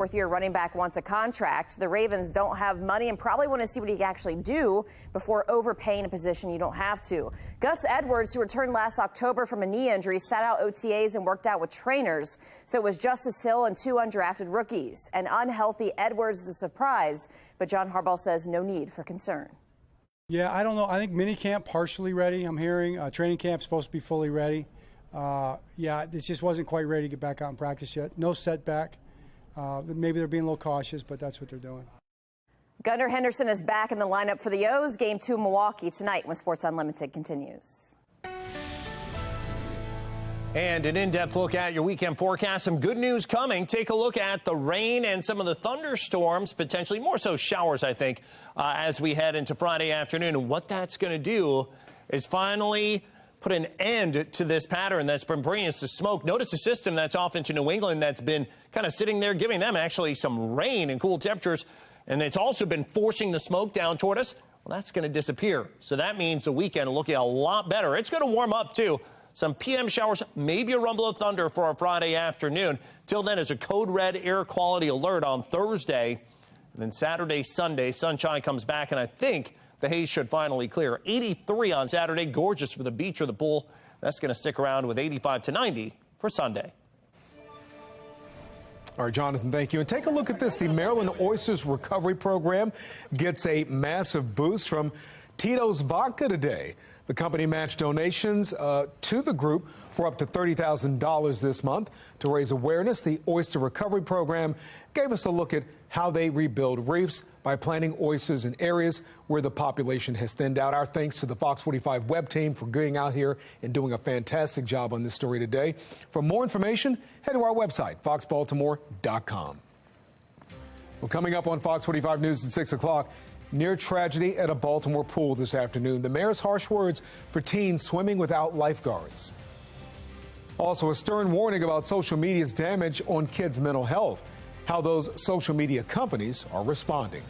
Fourth-year running back wants a contract. The Ravens don't have money and probably want to see what he can actually do before overpaying a position you don't have to. Gus Edwards, who returned last October from a knee injury, sat out OTAs and worked out with trainers. So it was Justice Hill and two undrafted rookies. An unhealthy Edwards is a surprise, but John Harbaugh says no need for concern. Yeah, I don't know. I think minicamp partially ready. I'm hearing training camp supposed to be fully ready. Yeah, this just wasn't quite ready to get back out and practice yet. No setback. Maybe they're being a little cautious, but that's what they're doing. Gunnar Henderson is back in the lineup for the O's. Game 2 in Milwaukee tonight when Sports Unlimited continues. And an in-depth look at your weekend forecast. Some good news coming. Take a look at the rain and some of the thunderstorms, potentially more so showers, I think, as we head into Friday afternoon. And what that's going to do is finally put an end to this pattern that's been bringing us to smoke. Notice a system that's off into New England that's been kind of sitting there, giving them actually some rain and cool temperatures. And it's also been forcing the smoke down toward us. Well, that's going to disappear. So that means the weekend looking a lot better. It's going to warm up, too. Some PM showers, maybe a rumble of thunder for our Friday afternoon. Till then, it's a code red air quality alert on Thursday. And then Saturday, Sunday, sunshine comes back, and I think the haze should finally clear. 83 on Saturday, gorgeous for the beach or the pool. That's going to stick around with 85 to 90 for Sunday. All right, Jonathan, thank you. And take a look at this. The Maryland Oysters Recovery Program gets a massive boost from Tito's Vodka today. The company matched donations to the group for up to $30,000 this month to raise awareness. The Oyster Recovery Program gave us a look at how they rebuild reefs by planting oysters in areas where the population has thinned out. Our thanks to the Fox 45 web team for getting out here and doing a fantastic job on this story today. For more information, head to our website, foxbaltimore.com. Well, coming up on Fox 45 News at 6 o'clock, near tragedy at a Baltimore pool this afternoon. The mayor's harsh words for teens swimming without lifeguards. Also, a stern warning about social media's damage on kids' mental health. How those social media companies are responding.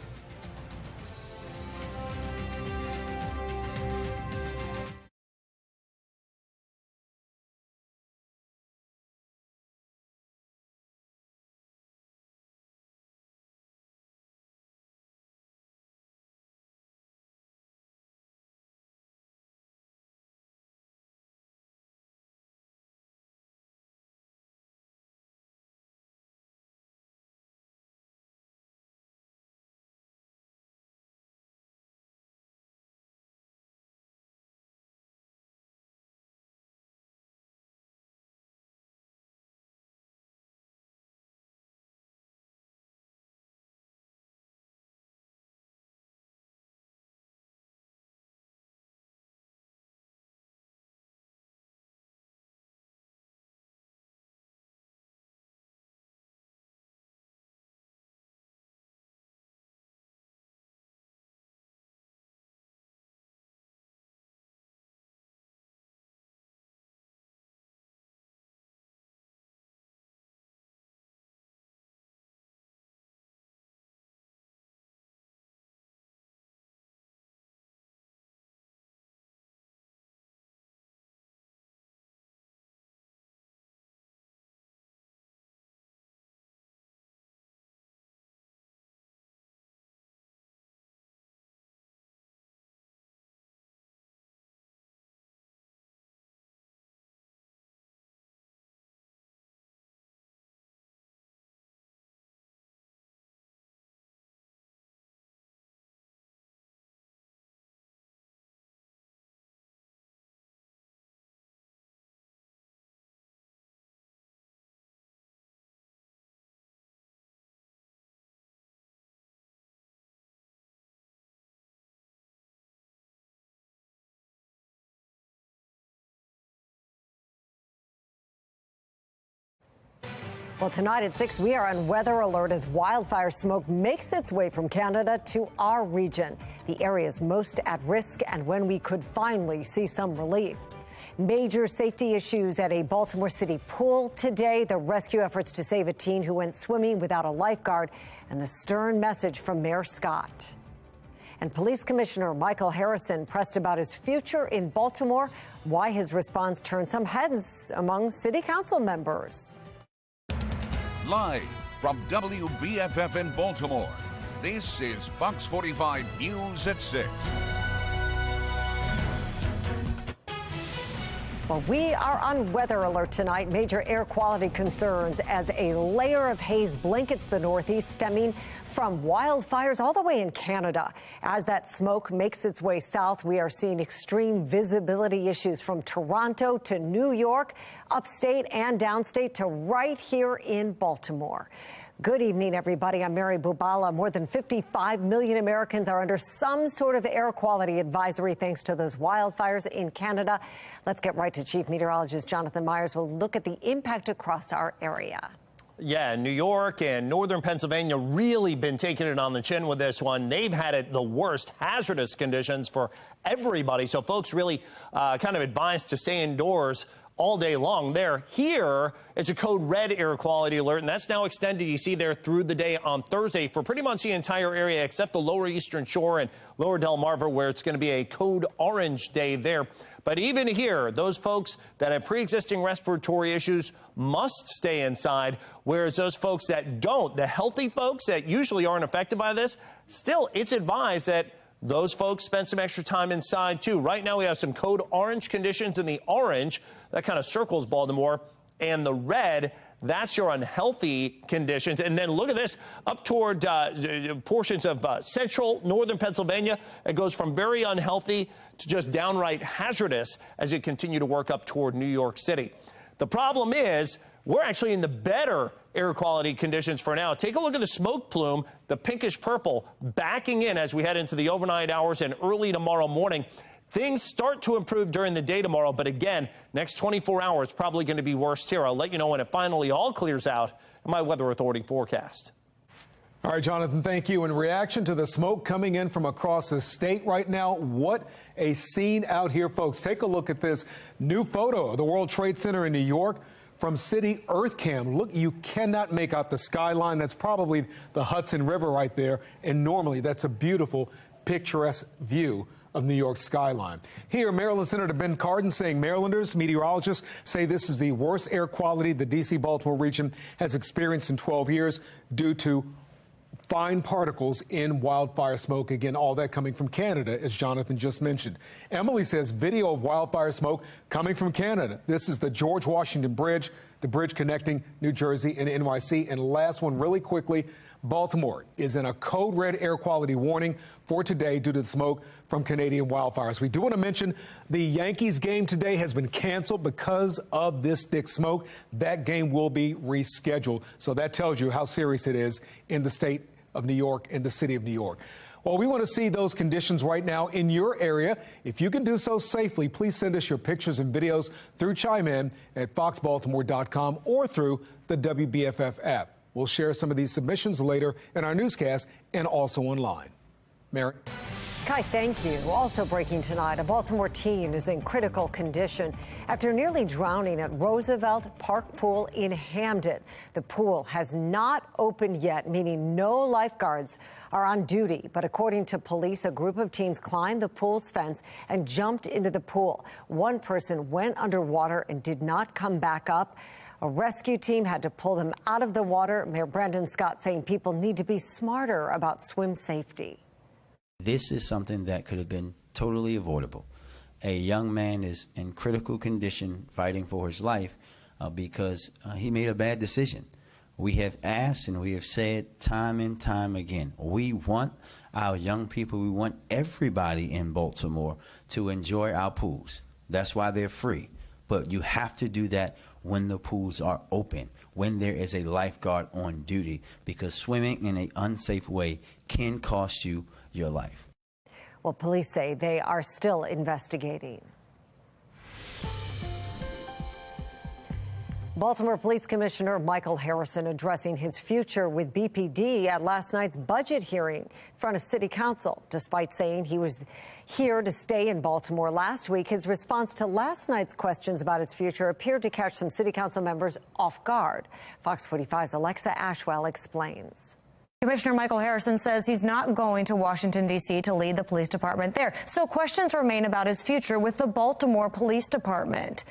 Well, tonight at 6, we are on weather alert as wildfire smoke makes its way from Canada to our region, the areas most at risk and when we could finally see some relief. Major safety issues at a Baltimore City pool today, the rescue efforts to save a teen who went swimming without a lifeguard, and the stern message from Mayor Scott. And Police Commissioner Michael Harrison pressed about his future in Baltimore, why his response turned some heads among city council members. Live From WBFF in Baltimore, this is Fox 45 News at 6. Well, we are on weather alert tonight. Major air quality concerns as a layer of haze blankets the Northeast, stemming from wildfires all the way in Canada. As that smoke makes its way south, we are seeing extreme visibility issues from Toronto to New York, upstate and downstate to right here in Baltimore. Good evening, everybody. I'm Mary Bubala. More than 55 million Americans are under some sort of air quality advisory thanks to those wildfires in Canada. Let's get right to Chief Meteorologist Jonathan Myers. We'll look at the impact across our area. Yeah, New York and northern Pennsylvania really been taking it on the chin with this one. They've had it the worst, hazardous conditions for everybody. So folks really kind of advised to stay indoors all day long. There, here, it's a code red air quality alert, and that's now extended, you see there, through the day on Thursday for pretty much the entire area except the lower eastern shore and lower Delmarva, where it's going to be a code orange day there. But even here, those folks that have pre-existing respiratory issues must stay inside, whereas those folks that don't, the healthy folks that usually aren't affected by this, still, it's advised that those folks spend some extra time inside, too. Right now, we have some code orange conditions in the orange. That kind of circles Baltimore. And the red, that's your unhealthy conditions. And then look at this, up toward portions of central northern Pennsylvania. It goes from very unhealthy to just downright hazardous as you continue to work up toward New York City. The problem is, we're actually in the better air quality conditions for now. Take a look at the smoke plume, the pinkish purple, backing in as we head into the overnight hours and early tomorrow morning. Things start to improve during the day tomorrow, but again, next 24 hours probably going to be worse here. I'll let you know when it finally all clears out in my Weather Authority forecast. All right, Jonathan, thank you. In reaction to the smoke coming in from across the state right now, what a scene out here, folks. Take a look at this new photo of the World Trade Center in New York from City Earth Cam. Look, you cannot make out the skyline. That's probably the Hudson River right there. And normally that's a beautiful, picturesque view of New York's skyline. Here, Maryland Senator Ben Cardin saying Marylanders, meteorologists say this is the worst air quality the D.C.-Baltimore region has experienced in 12 years due to fine particles in wildfire smoke. Again, all that coming from Canada, as Jonathan just mentioned. Emily says video of wildfire smoke coming from Canada. This is the George Washington Bridge, the bridge connecting New Jersey and NYC. And last one really quickly, Baltimore is in a code red air quality warning for today due to the smoke from Canadian wildfires. We do want to mention the Yankees game today has been canceled because of this thick smoke. That game will be rescheduled. So that tells you how serious it is in the state of New York and the city of New York. Well, we want to see those conditions right now in your area. If you can do so safely, please send us your pictures and videos through Chime In at foxbaltimore.com or through the WBFF app. We'll share some of these submissions later in our newscast and also online. Mary? Kai, thank you. Also breaking tonight, a Baltimore teen is in critical condition after nearly drowning at Roosevelt Park Pool in Hamden. The pool has not opened yet, meaning no lifeguards are on duty. But according to police, a group of teens climbed the pool's fence and jumped into the pool. One person went underwater and did not come back up. A rescue team had to pull them out of the water. Mayor Brandon Scott saying people need to be smarter about swim safety. This is something that could have been totally avoidable. A young man is in critical condition fighting for his life because he made a bad decision. We have asked and we have said time and time again, we want our young people, we want everybody in Baltimore to enjoy our pools. That's why they're free. But you have to do that when the pools are open, when there is a lifeguard on duty, because swimming in an unsafe way can cost you your life. Well, police say they are still investigating. Baltimore Police Commissioner Michael Harrison addressing his future with BPD at last night's budget hearing in front of City Council. Despite saying he was here to stay in Baltimore last week, his response to last night's questions about his future appeared to catch some City Council members off guard. Fox 45's Alexa Ashwell explains. Commissioner Michael Harrison says he's not going to Washington, D.C. to lead the police department there. So questions remain about his future with the Baltimore Police Department.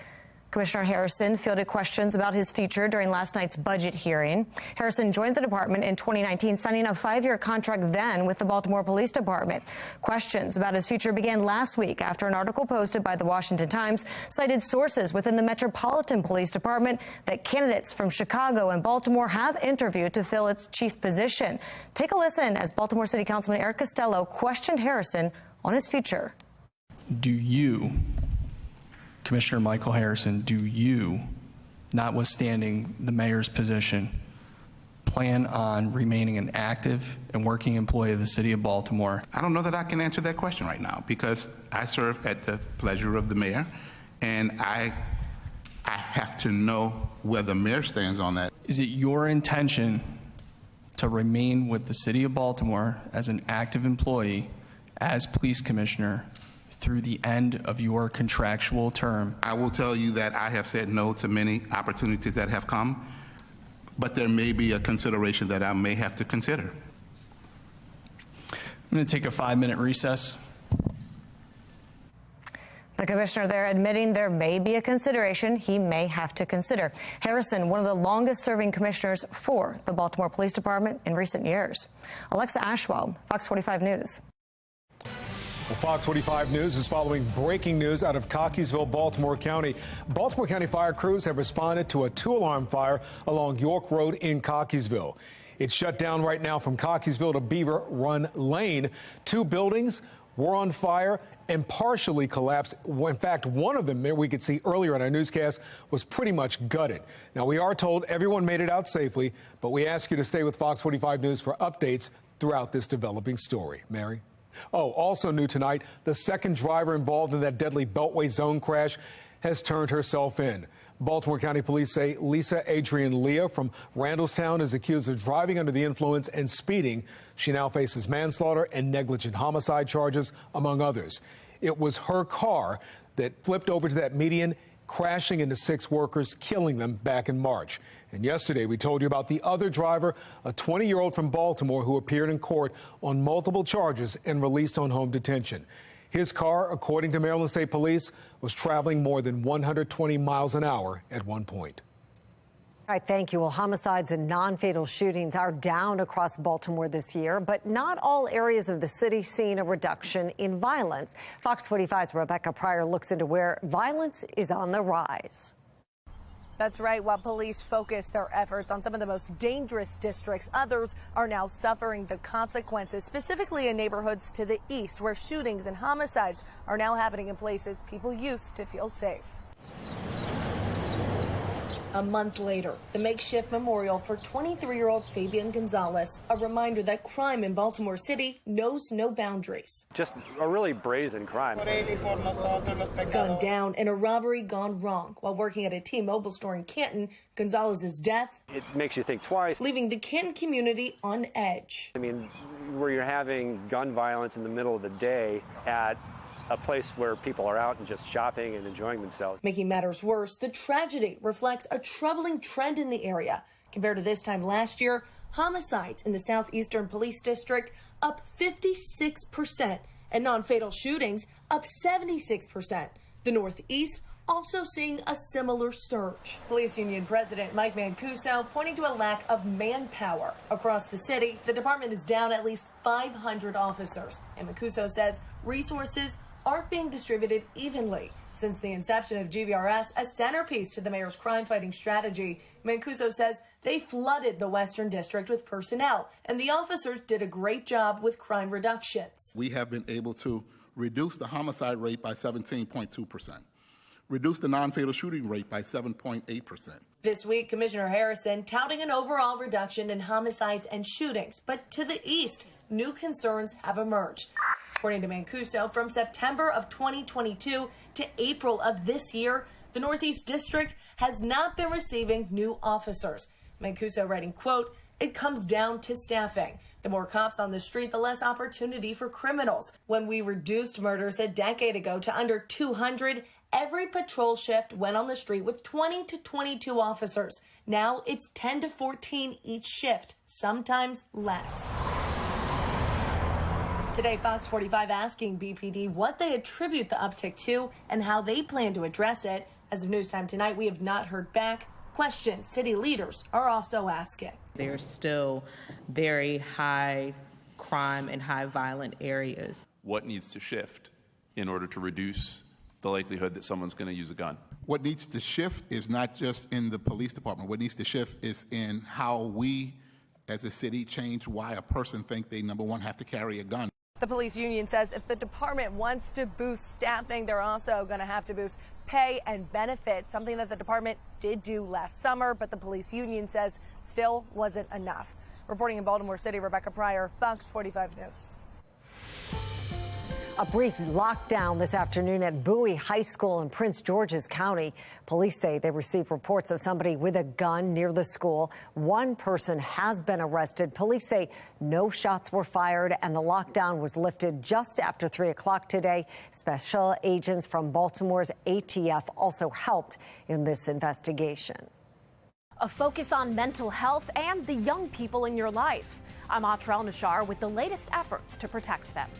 Commissioner Harrison fielded questions about his future during last night's budget hearing. Harrison joined the department in 2019, signing a 5-year contract then with the Baltimore Police Department. Questions about his future began last week after an article posted by the Washington Times cited sources within the Metropolitan Police Department that candidates from Chicago and Baltimore have interviewed to fill its chief position. Take a listen as Baltimore City Councilman Eric Costello questioned Harrison on his future. Do you, Commissioner Michael Harrison, do you, notwithstanding the mayor's position, plan on remaining an active and working employee of the city of Baltimore? I don't know that I can answer that question right now because I serve at the pleasure of the mayor, and I have to know where the mayor stands on that. Is it your intention to remain with the city of Baltimore as an active employee, as police commissioner, through the end of your contractual term? I will tell you that I have said no to many opportunities that have come, but there may be a consideration that I may have to consider. I'm going to take a 5-minute recess. The commissioner there admitting there may be a consideration he may have to consider. Harrison, one of the longest serving commissioners for the Baltimore Police Department in recent years. Alexa Ashwell, Fox 45 News. Well, Fox 45 News is following breaking news out of Cockeysville, Baltimore County. Baltimore County fire crews have responded to a 2-alarm fire along York Road in Cockeysville. It's shut down right now from Cockeysville to Beaver Run Lane. 2 buildings were on fire and partially collapsed. In fact, one of them, we could see earlier in our newscast, was pretty much gutted. Now, we are told everyone made it out safely, but we ask you to stay with Fox 45 News for updates throughout this developing story. Mary? Oh, also new tonight, the second driver involved in that deadly Beltway zone crash has turned herself in. Baltimore County Police say Lisa Adrian Leah from Randallstown is accused of driving under the influence and speeding. She now faces manslaughter and negligent homicide charges, among others. It was her car that flipped over to that median, crashing into 6 workers, killing them back in March. And yesterday, we told you about the other driver, a 20-year-old from Baltimore who appeared in court on multiple charges and released on home detention. His car, according to Maryland State Police, was traveling more than 120 miles an hour at one point. All right, thank you. Well, homicides and non-fatal shootings are down across Baltimore this year, but not all areas of the city seeing a reduction in violence. Fox 45's Rebecca Pryor looks into where violence is on the rise. That's right. While police focus their efforts on some of the most dangerous districts, others are now suffering the consequences, specifically in neighborhoods to the east, where shootings and homicides are now happening in places people used to feel safe. A month later, the makeshift memorial for 23-year-old Fabian Gonzalez, a reminder that crime in Baltimore City knows no boundaries. Just a really brazen crime. Gunned down in a robbery gone wrong. While working at a T-Mobile store in Canton, Gonzalez's death, It makes you think twice. leaving the Canton community on edge. I mean, where you're having gun violence in the middle of the day at a place where people are out and just shopping and enjoying themselves. Making matters worse, the tragedy reflects a troubling trend in the area. Compared to this time last year, homicides in the Southeastern Police District up 56%, and non-fatal shootings up 76%. The Northeast also seeing a similar surge. Police Union President Mike Mancuso pointing to a lack of manpower. Across the city, the department is down at least 500 officers, and Mancuso says resources aren't being distributed evenly. Since the inception of GVRS, a centerpiece to the mayor's crime-fighting strategy, Mancuso says they flooded the Western District with personnel, and the officers did a great job with crime reductions. We have been able to reduce the homicide rate by 17.2%, reduce the non-fatal shooting rate by 7.8%. This week, Commissioner Harrison touting an overall reduction in homicides and shootings, but to the east, new concerns have emerged. According to Mancuso, from September of 2022 to April of this year, the Northeast District has not been receiving new officers. Mancuso writing, quote, "It comes down to staffing. The more cops on the street, the less opportunity for criminals. When we reduced murders a decade ago to under 200, every patrol shift went on the street with 20 to 22 officers. Now it's 10 to 14 each shift, sometimes less." Today, Fox 45 asking BPD what they attribute the uptick to and how they plan to address it. As of News Time tonight, we have not heard back. Questions city leaders are also asking. There's still very high crime and high violent areas. What needs to shift in order to reduce the likelihood that someone's going to use a gun? What needs to shift is not just in the police department. What needs to shift is in how we as a city change why a person thinks they, number one, have to carry a gun. The police union says if the department wants to boost staffing, they're also going to have to boost pay and benefits, something that the department did do last summer, but the police union says still wasn't enough. Reporting in Baltimore City, Rebecca Pryor, Fox 45 News. A brief lockdown this afternoon at Bowie High School in Prince George's County. Police say they received reports of somebody with a gun near the school. One person has been arrested. Police say no shots were fired and the lockdown was lifted just after 3 o'clock today. Special agents from Baltimore's ATF also helped in this investigation. A focus on mental health and the young people in your life. I'm Atra El-Nashar with the latest efforts to protect them.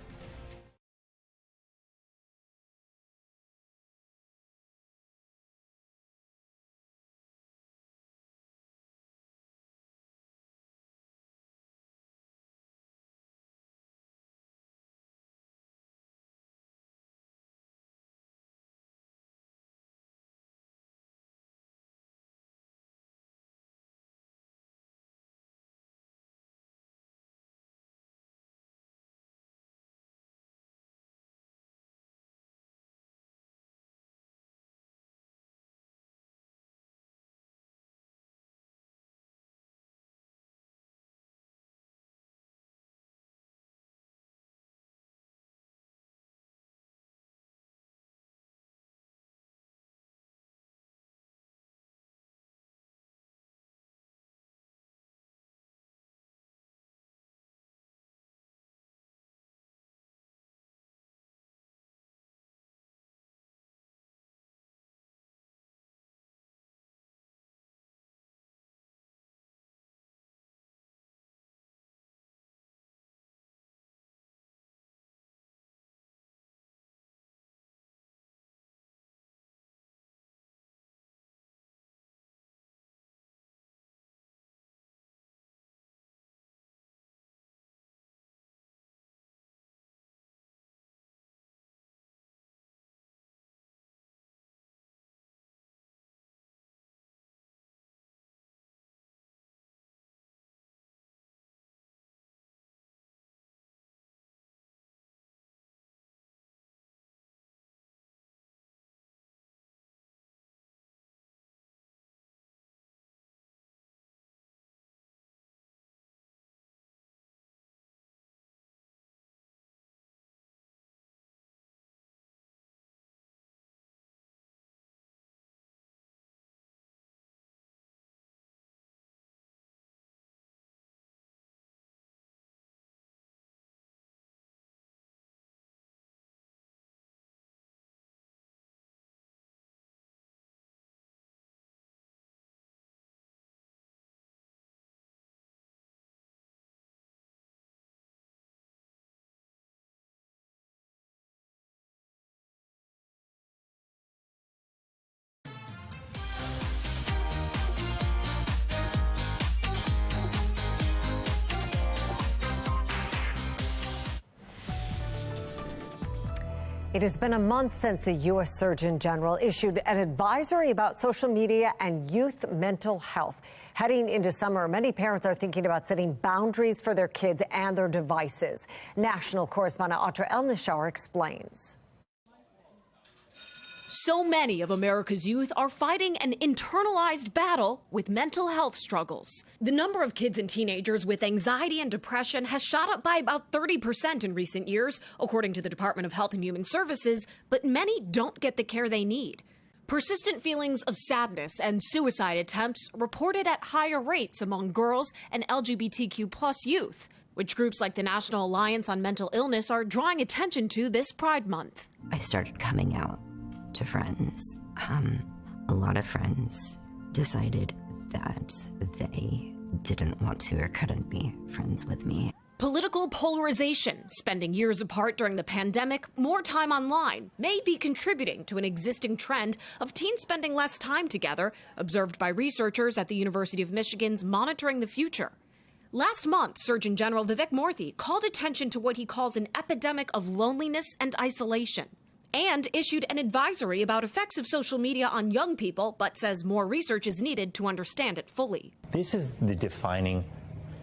It has been a month since the U.S. Surgeon General issued an advisory about social media and youth mental health. Heading into summer, many parents are thinking about setting boundaries for their kids and their devices. National correspondent Atra El-Nashar explains. So many of America's youth are fighting an internalized battle with mental health struggles. The number of kids and teenagers with anxiety and depression has shot up by about 30% in recent years, according to the Department of Health and Human Services, but many don't get the care they need. Persistent feelings of sadness and suicide attempts reported at higher rates among girls and LGBTQ+ youth, which groups like the National Alliance on Mental Illness are drawing attention to this Pride Month. I started coming out to friends. A lot of friends decided that they didn't want to or couldn't be friends with me. Political polarization, spending years apart during the pandemic, more time online, may be contributing to an existing trend of teens spending less time together, observed by researchers at the University of Michigan's Monitoring the Future. Last month, Surgeon General Vivek Murthy called attention to what he calls an epidemic of loneliness and isolation, and issued an advisory about effects of social media on young people, but says more research is needed to understand it fully. This is the defining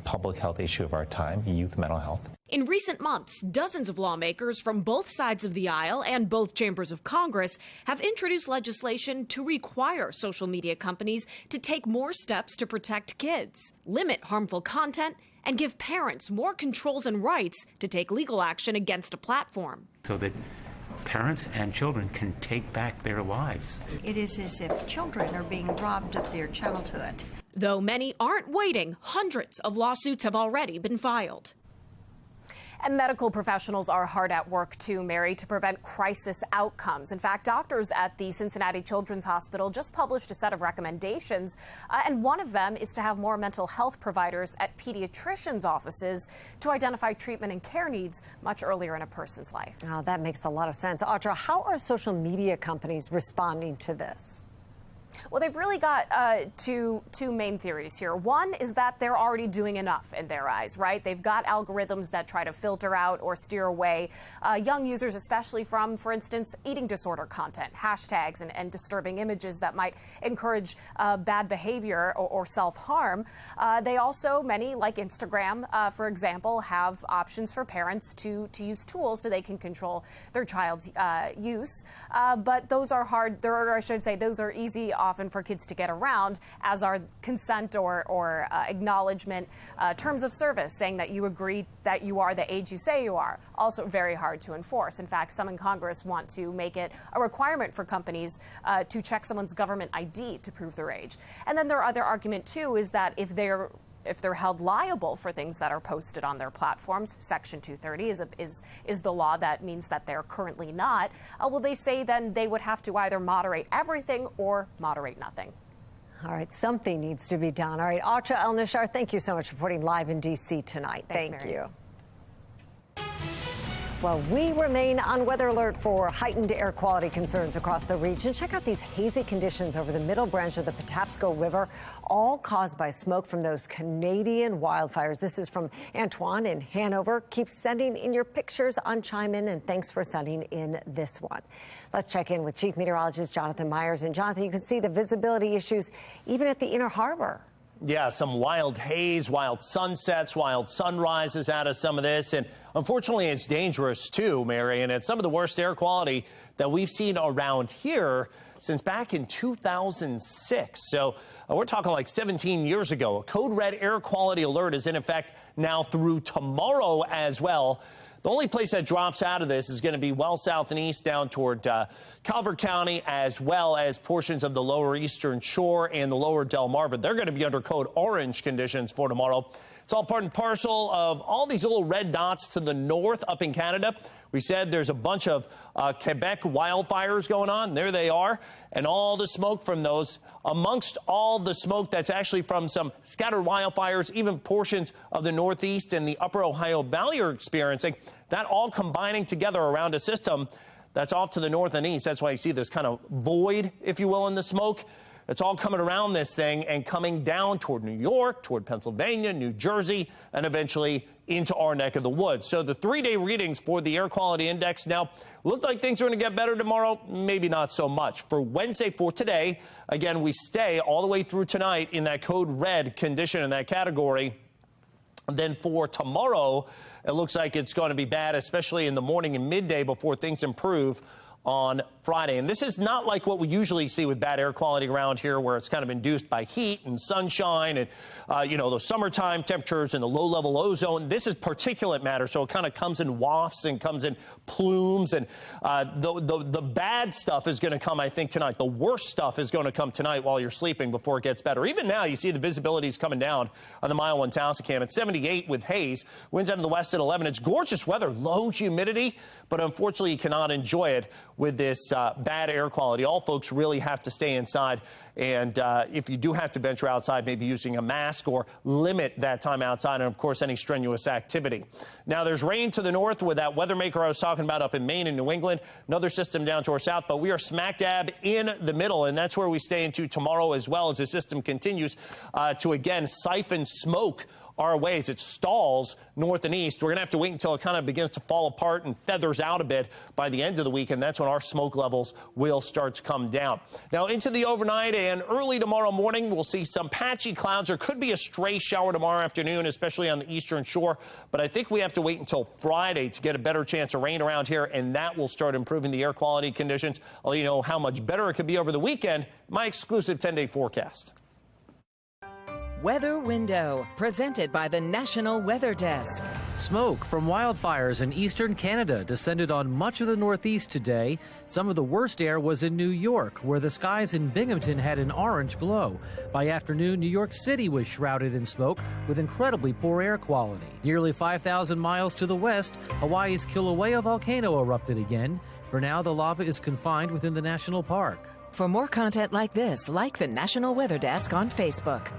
public health issue of our time, youth mental health. In recent months, dozens of lawmakers from both sides of the aisle and both chambers of Congress have introduced legislation to require social media companies to take more steps to protect kids, limit harmful content, and give parents more controls and rights to take legal action against a platform. So that parents and children can take back their lives. It is as if children are being robbed of their childhood. Though many aren't waiting, hundreds of lawsuits have already been filed. And medical professionals are hard at work too, Mary, to prevent crisis outcomes. In fact, doctors at the Cincinnati Children's Hospital just published a set of recommendations, and one of them is to have more mental health providers at pediatricians' offices to identify treatment and care needs much earlier in a person's life. Oh, that makes a lot of sense. Audra, how are social media companies responding to this? Well, they've really got two main theories here. One is that they're already doing enough in their eyes, right? They've got algorithms that try to filter out or steer away young users, especially from, for instance, eating disorder content, hashtags and disturbing images that might encourage bad behavior or self-harm. They also, many, like Instagram, for example, have options for parents to use tools so they can control their child's use. But those are hard, or I should say, those are easy often for kids to get around, as are consent or acknowledgement terms of service, saying that you agree that you are the age you say you are. Also very hard to enforce. In fact, some in Congress want to make it a requirement for companies to check someone's government ID to prove their age. And then their other argument, too, is that if they're held liable for things that are posted on their platforms, Section 230 is the law that means that they're currently not. Well, they say then they would have to either moderate everything or moderate nothing. All right, something needs to be done. All right, Audra El-Nashar, thank you so much for reporting live in D.C. tonight. Thanks, Thank Mary. you. Well, we remain on weather alert for heightened air quality concerns across the region. Check out these hazy conditions over the middle branch of the Patapsco River, all caused by smoke from those Canadian wildfires. This is from Antoine in Hanover. Keep sending in your pictures on Chime In, and thanks for sending in this one. Let's check in with Chief Meteorologist Jonathan Myers. And Jonathan, you can see the visibility issues even at the Inner Harbor. Yeah, some wild haze, wild sunsets, wild sunrises out of some of this. And unfortunately, it's dangerous too, Mary. And it's some of the worst air quality that we've seen around here since back in 2006. So we're talking like 17 years ago. A code red air quality alert is in effect now through tomorrow as well. The only place that drops out of this is going to be well south and east down toward Calvert County, as well as portions of the lower eastern shore and the lower Delmarva. They're going to be under code orange conditions for tomorrow. It's all part and parcel of all these little red dots to the north up in Canada. We said there's a bunch of Quebec wildfires going on. There they are. And all the smoke from those, amongst all the smoke that's actually from some scattered wildfires, even portions of the Northeast and the Upper Ohio Valley are experiencing, that all combining together around a system that's off to the north and east. That's why you see this kind of void, if you will, in the smoke. It's all coming around this thing and coming down toward New York, toward Pennsylvania, New Jersey, and eventually into our neck of the woods. So the 3-day readings for the air quality index now look like things are going to get better tomorrow. Maybe not so much. For Wednesday, for today, again, we stay all the way through tonight in that code red condition in that category. Then for tomorrow, it looks like it's going to be bad, especially in the morning and midday before things improve on Friday. And this is not like what we usually see with bad air quality around here, where it's kind of induced by heat and sunshine and, those summertime temperatures and the low-level ozone. This is particulate matter, so it kind of comes in wafts and comes in plumes. And the bad stuff is going to come, I think, tonight. The worst stuff is going to come tonight while you're sleeping before it gets better. Even now, you see the visibility is coming down on the Mile 1 Towsicam. It's 78 with haze. Winds out of the west at 11. It's gorgeous weather, low humidity, but unfortunately you cannot enjoy it with this bad air quality. All folks really have to stay inside. And if you do have to venture outside, maybe using a mask or limit that time outside, and of course, any strenuous activity. Now, there's rain to the north with that weather maker I was talking about up in Maine and New England. Another system down to our south, but we are smack dab in the middle, and that's where we stay into tomorrow as well, as the system continues to again siphon smoke our ways. It stalls north and east. We're going to have to wait until it kind of begins to fall apart and feathers out a bit by the end of the week, and that's when our smoke levels will start to come down. Now, into the overnight and early tomorrow morning, we'll see some patchy clouds. There could be a stray shower tomorrow afternoon, especially on the eastern shore, but I think we have to wait until Friday to get a better chance of rain around here, and that will start improving the air quality conditions. I'll let you know how much better it could be over the weekend. My exclusive 10-day forecast. Weather Window, presented by the National Weather Desk. Smoke from wildfires in eastern Canada descended on much of the Northeast today. Some of the worst air was in New York, where the skies in Binghamton had an orange glow. By afternoon, New York City was shrouded in smoke with incredibly poor air quality. Nearly 5,000 miles to the west, Hawaii's Kilauea volcano erupted again. For now, the lava is confined within the national park. For more content like this, like the National Weather Desk on Facebook.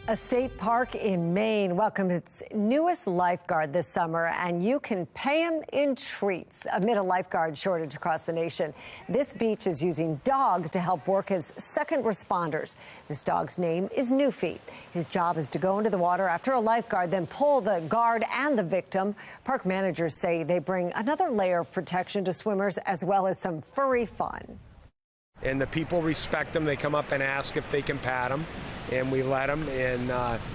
A state park in Maine welcomed its newest lifeguard this summer, and you can pay him in treats amid a lifeguard shortage across the nation. This beach is using dogs to help work as second responders. This dog's name is Newfie. His job is to go into the water after a lifeguard, then pull the guard and the victim. Park managers say they bring another layer of protection to swimmers as well as some furry fun. And the people respect them. They come up and ask if they can pat them, and we let them, and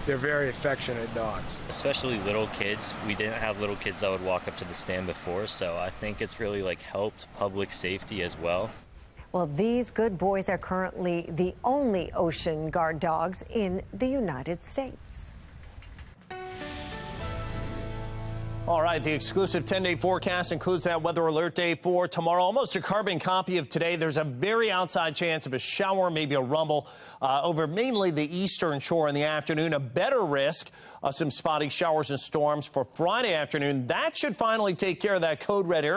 they're very affectionate dogs. Especially little kids. We didn't have little kids that would walk up to the stand before, so I think it's really helped public safety as well. Well, these good boys are currently the only ocean guard dogs in the United States. All right, the exclusive 10-day forecast includes that weather alert day for tomorrow. Almost a carbon copy of today. There's a very outside chance of a shower, maybe a rumble over mainly the eastern shore in the afternoon. A better risk of some spotty showers and storms for Friday afternoon. That should finally take care of that code red area.